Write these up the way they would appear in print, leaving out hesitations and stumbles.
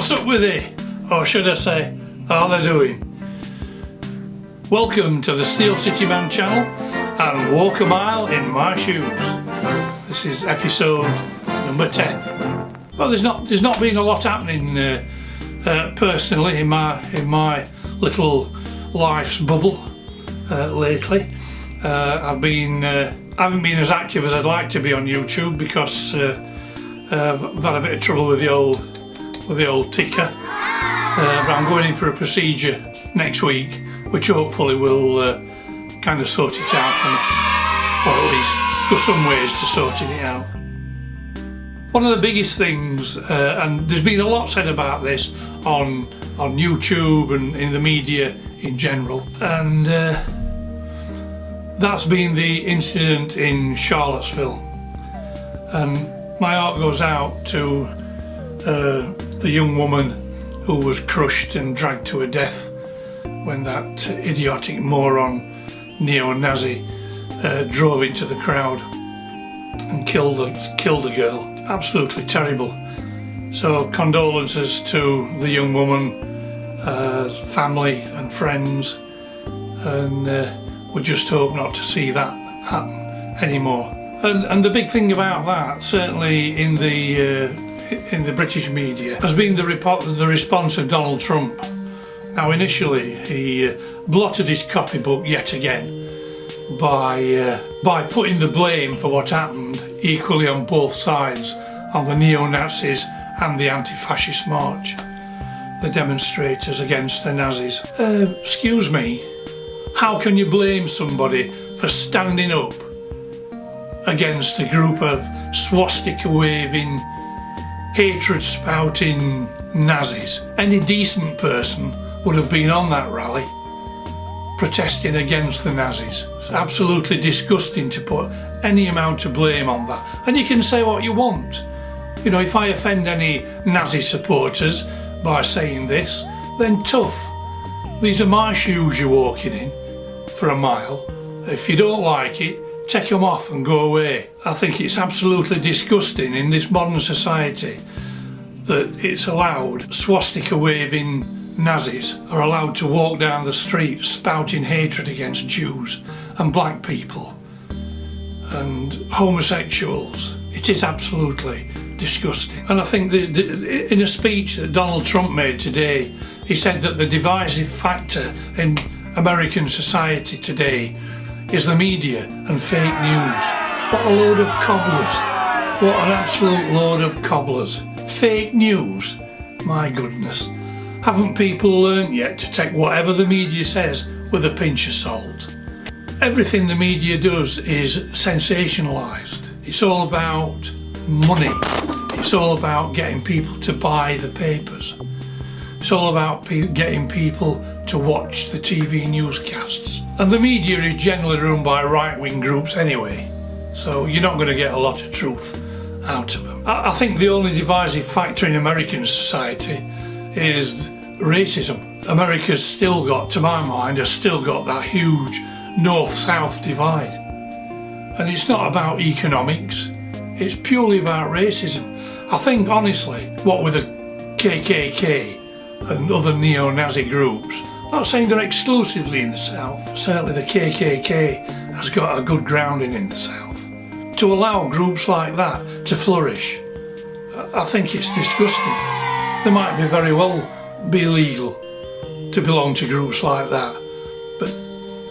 What's up with it? Or should I say, how they're doing? Welcome to the Steel City Man channel and Walk a Mile in My Shoes. This is episode number 10. Well, there's not been a lot happening personally in my little life's bubble lately. I haven't been as active as I'd like to be on YouTube because I've had a bit of trouble with the old ticker. But I'm going in for a procedure next week, which hopefully will kind of sort it out for me, or at least go some ways to sorting it out. One of the biggest things, and there's been a lot said about this on YouTube and in the media in general, and that's been the incident in Charlottesville. And my heart goes out to the young woman who was crushed and dragged to her death when that idiotic moron neo-Nazi drove into the crowd and killed the girl. Absolutely terrible. So condolences to the young woman, family and friends, and we just hope not to see that happen anymore. And the big thing about that, certainly in the British media, has been the response of Donald Trump. Now, initially he blotted his copybook yet again by putting the blame for what happened equally on both sides, on the neo-Nazis and the anti-fascist march, the demonstrators against the Nazis. Excuse me, how can you blame somebody for standing up against a group of swastika-waving, hatred-spouting Nazis? Any decent person would have been on that rally protesting against the Nazis. It's absolutely disgusting to put any amount of blame on that. And you can say what you want. You know, if I offend any Nazi supporters by saying this, then tough. These are my shoes you're walking in for a mile. If you don't like it, take them off and go away. I think it's absolutely disgusting in this modern society that it's allowed swastika waving Nazis are allowed to walk down the street spouting hatred against Jews and black people and homosexuals. It is absolutely disgusting. And I think in a speech that Donald Trump made today, he said that the divisive factor in American society today is the media and fake news. What a load of cobblers. What an absolute load of cobblers. Fake news? My goodness. Haven't people learnt yet to take whatever the media says with a pinch of salt? Everything the media does is sensationalised. It's all about money. It's all about getting people to buy the papers. It's all about getting people to watch the TV newscasts. And the media is generally run by right-wing groups anyway, so you're not going to get a lot of truth out of them. I think the only divisive factor in American society is racism. America's still got, to my mind, has still got that huge north-south divide. And it's not about economics, it's purely about racism. I think, honestly, what with the KKK and other neo-Nazi groups, not saying they're exclusively in the South, certainly the KKK has got a good grounding in the South. To allow groups like that to flourish, I think it's disgusting. They might very well be illegal to belong to groups like that, but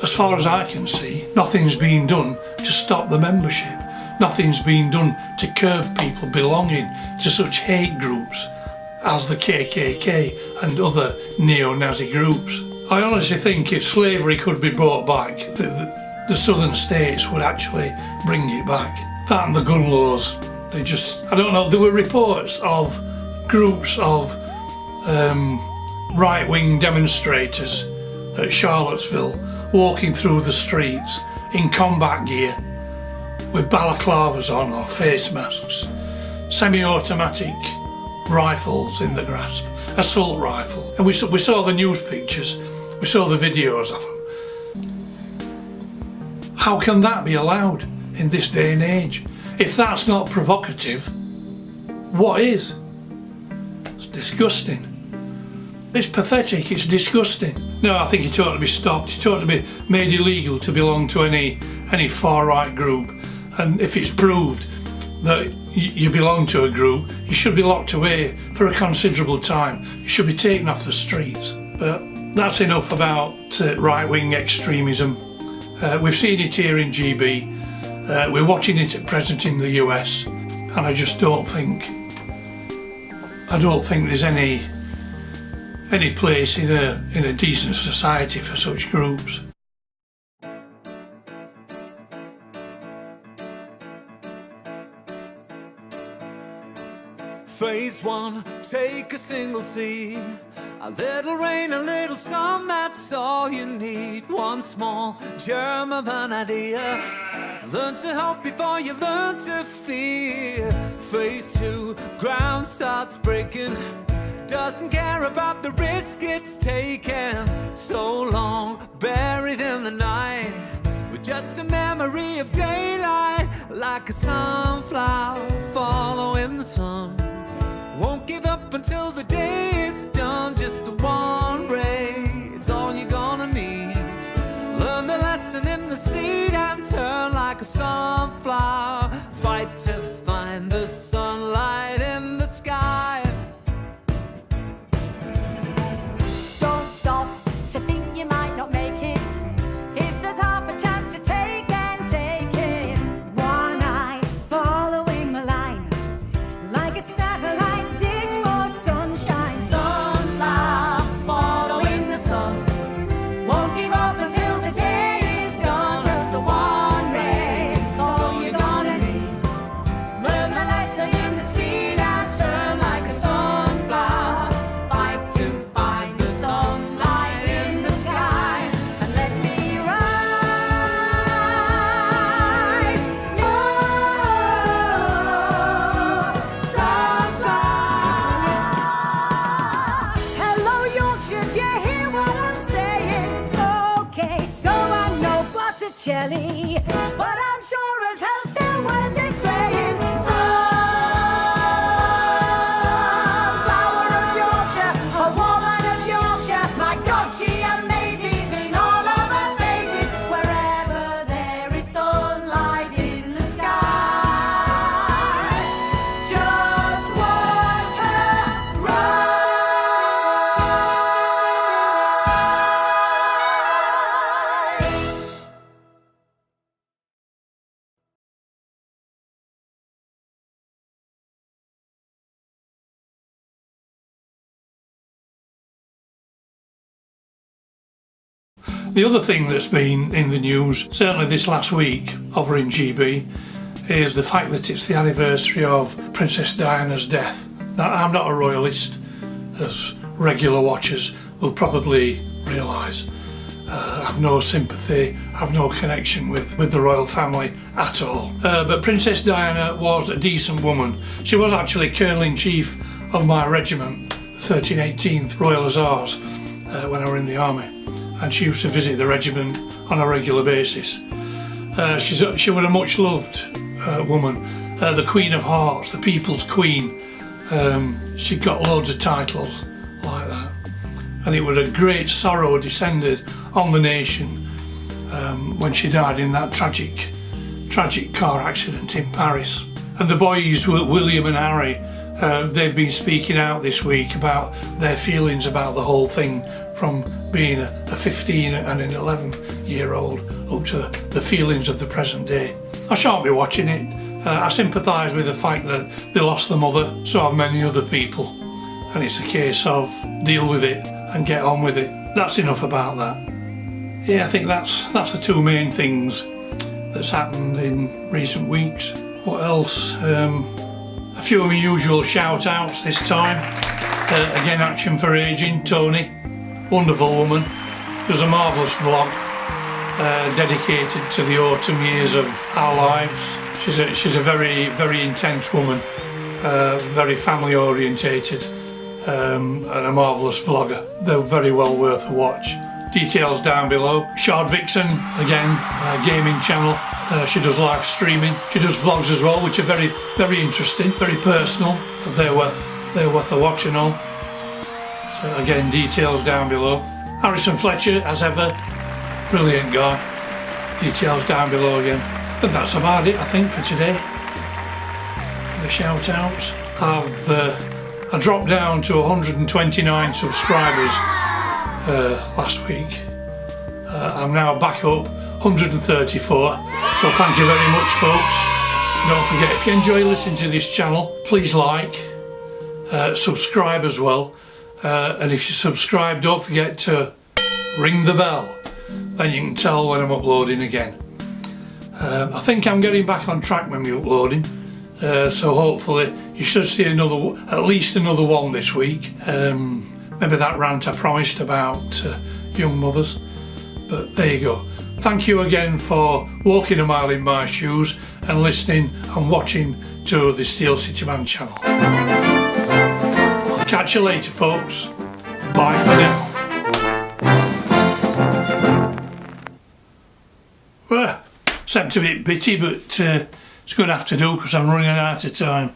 as far as I can see, nothing's been done to stop the membership. Nothing's been done to curb people belonging to such hate groups as the KKK and other neo-Nazi groups. I honestly think if slavery could be brought back, the southern states would actually bring it back. That and the gun laws, they just, I don't know, there were reports of groups of right-wing demonstrators at Charlottesville walking through the streets in combat gear with balaclavas on or face masks, semi-automatic rifles in the grasp, assault rifle, and we saw the news pictures, we saw the videos of them. How can that be allowed in this day and age? If that's not provocative, what is? It's Disgusting. It's pathetic, it's disgusting. No, I think it ought to be stopped. It ought to be made illegal to belong to any far-right group. And if it's proved that you belong to a group, you should be locked away for a considerable time. You should be taken off the streets. But that's enough about right-wing extremism. We've seen it here in GB. We're watching it at present in the US, and I just don't think there's any place in a decent society for such groups. Phase one, take a single seed. A little rain, a little sun, that's all you need. One small germ of an idea. Learn to hope before you learn to fear. Phase two, ground starts breaking. Doesn't care about the risk it's taken. So long buried in the night, with just a memory of daylight. Like a sunflower following the sun. Won't give up until the day is done. Just the one ray, it's all you're gonna need. Learn the lesson in the seed and turn like a sunflower. Fight to find the sunlight in the sky. Don't stop to think you might not make it. If there's half a chance to take, then take it. One eye following the line, like a satellite dish for sunshine. Sunflower following the sun. Won't give up until the day is done. Just the one ray, all you're gonna need. Learn the lesson in the seed and turn like a sunflower. Fight to find the sunlight in the sky and let me rise. No, sunflower. Hello Yorkshire, do you hear what I'm saying? Okay, so I'm no Botticelli, but I'm sure as hell still worth displaying. Sunflower of Yorkshire, a woman of Yorkshire. My God, she amazes me in all of her faces. Wherever there is sunlight in the sky, just watch her rise. The other thing that's been in the news, certainly this last week over in GB, is the fact that it's the anniversary of Princess Diana's death. Now, I'm not a royalist, as regular watchers will probably realise. I've no sympathy, I've no connection with the royal family at all. But Princess Diana was a decent woman. She was actually Colonel-in-Chief of my regiment, 1318th Royal Hussars, when I were in the army. And she used to visit the regiment on a regular basis. She was a much loved woman, the Queen of Hearts, the People's Queen. She got loads of titles like that, and it was a great sorrow descended on the nation when she died in that tragic car accident in Paris. And the boys, William and Harry, they've been speaking out this week about their feelings about the whole thing, from being a 15 and an 11-year-old up to the feelings of the present day. I shan't be watching it. I sympathise with the fact that they lost their mother, so have many other people, and it's a case of deal with it and get on with it. That's enough about that. Yeah, I think that's the two main things that's happened in recent weeks. What else? A few of my usual shout outs this time. Again, Action for Aging, Toni. Wonderful woman. There's a marvellous vlog dedicated to the autumn years of our lives. She's a very intense woman, very family orientated, and a marvellous vlogger. They're very well worth a watch. Details down below. Shardvixen, again, gaming channel. She does live streaming. She does vlogs as well, which are very interesting, very personal. They're worth a watch and all. So again, details down below. Harrison Fletcher, as ever, brilliant guy. Details down below again. But that's about it, I think, for today. The shout outs. I dropped down to 129 subscribers last week. I'm now back up 134. So thank you very much, folks. Don't forget, if you enjoy listening to this channel, please like, subscribe as well. And if you subscribe, don't forget to ring the bell. Then you can tell when I'm uploading again. I think I'm getting back on track with my uploading. So hopefully you should see at least another one this week. Maybe that rant I promised about young mothers. But there you go. Thank you again for walking a mile in my shoes and listening and watching to the Steel City Man channel. I'll catch you later, folks. Bye for now. Well, sounds a bit bitty, but it's going to have to do because I'm running out of time.